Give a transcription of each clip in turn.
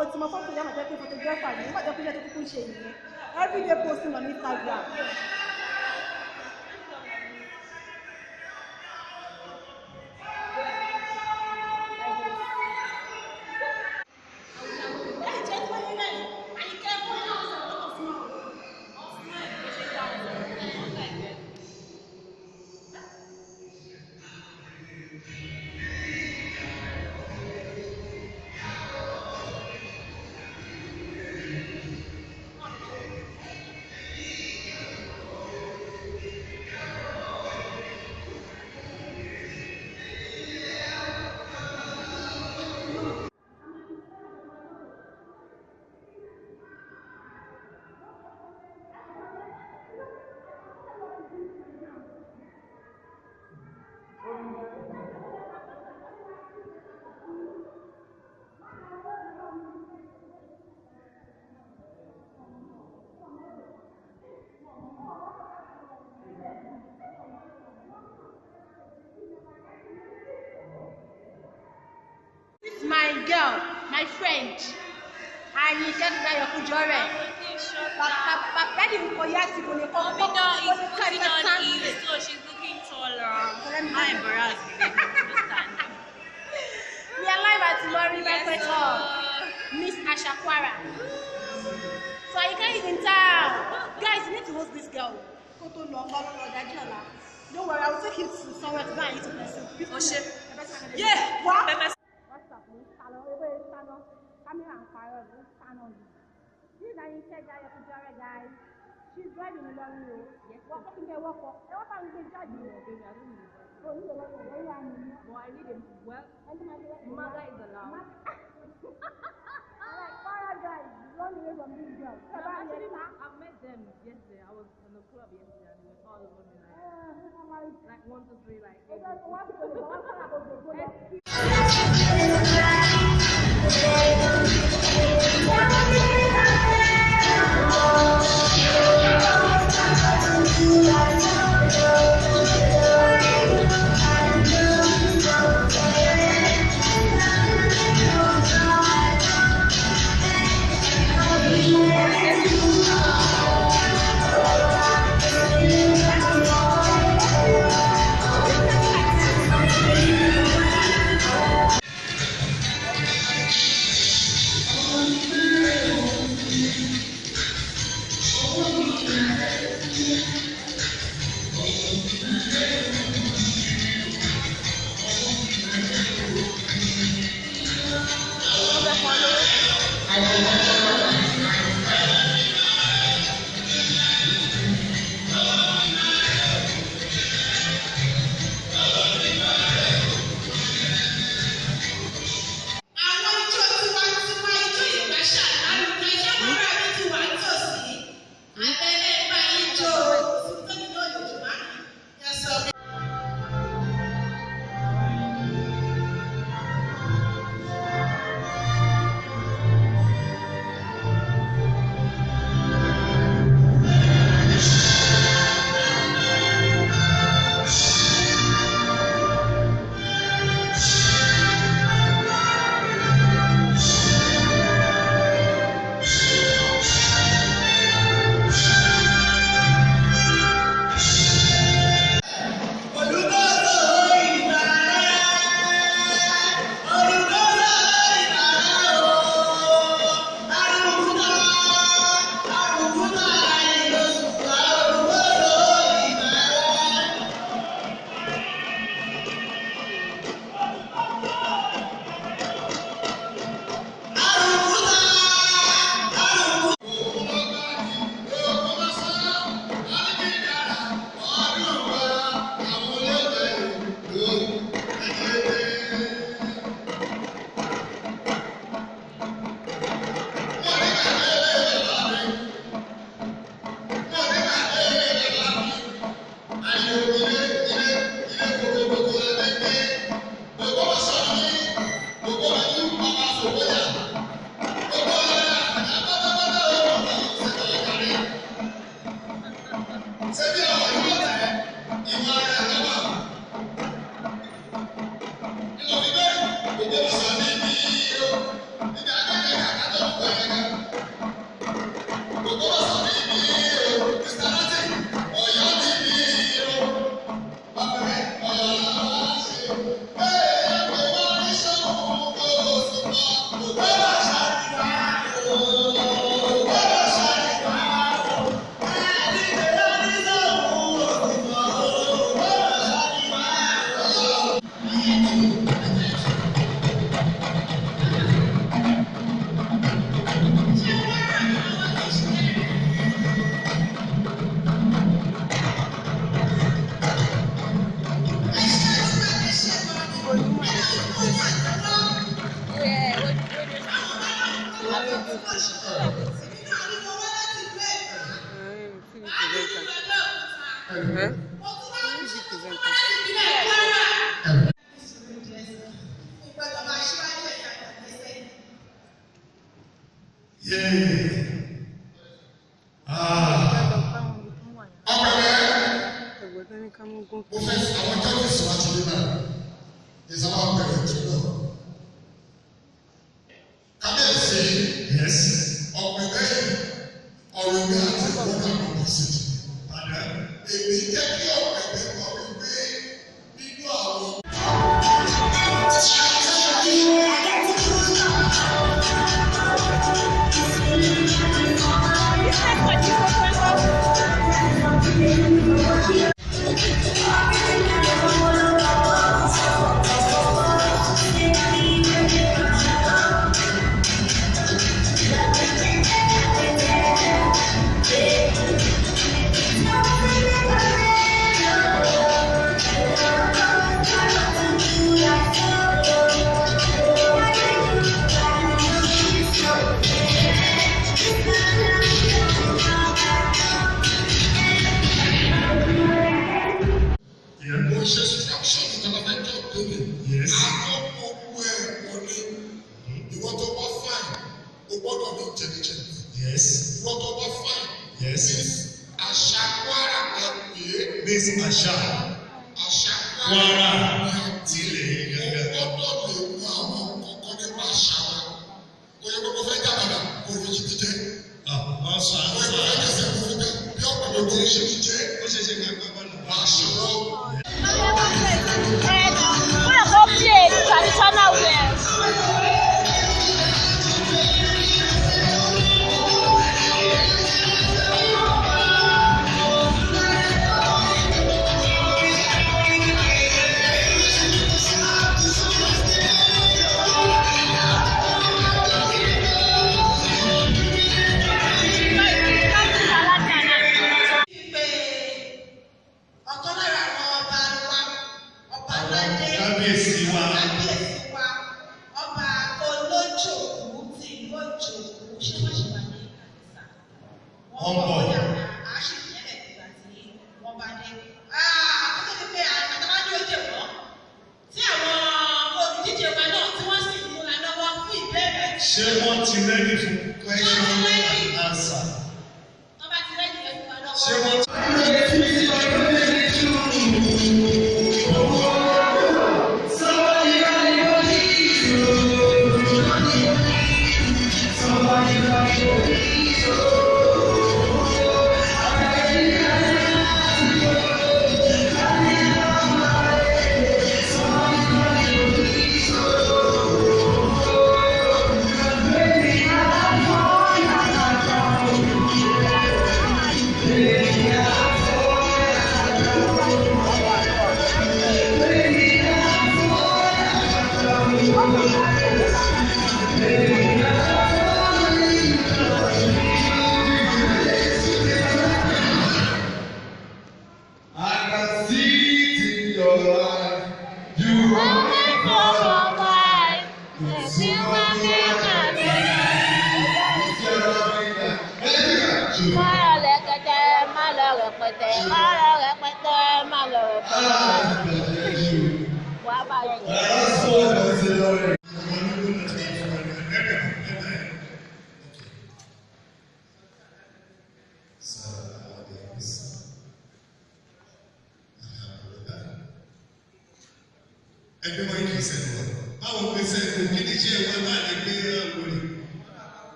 o ti mọ fọ́tò yá màjẹ́ pé photographer ni nígbà tó kúnjẹ́ tó kúkú ṣe ìyẹn everyday posting on Instagram. My girl, my friend, and you get that your kujore. Papa, you for years you go come. Is putting on heels, so she's looking taller. I'm embarrassed. We are live at Mori Banquet Hall, Miss Ashakwara. So you can't even tell. Guys, you need to host this girl. Go to London, don't worry, I will take you to somewhere to go and eat with myself. Yeah. What? Camera and fire, stand on you. This is an insect guy, guys. She's driving along you. Yes. What can they work for? What can we judge you? Oh, you don't know where you are. Well, I need him. Well, mother is allowed. Alright, fire guys, run away from this girl. Actually, I've met them yesterday. I was in the club yesterday and they were all over me like 1, 2, 3, like.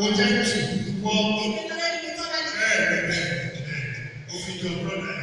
Ó jẹ́ tù wọ́n. Òfin jọ brọ́dà.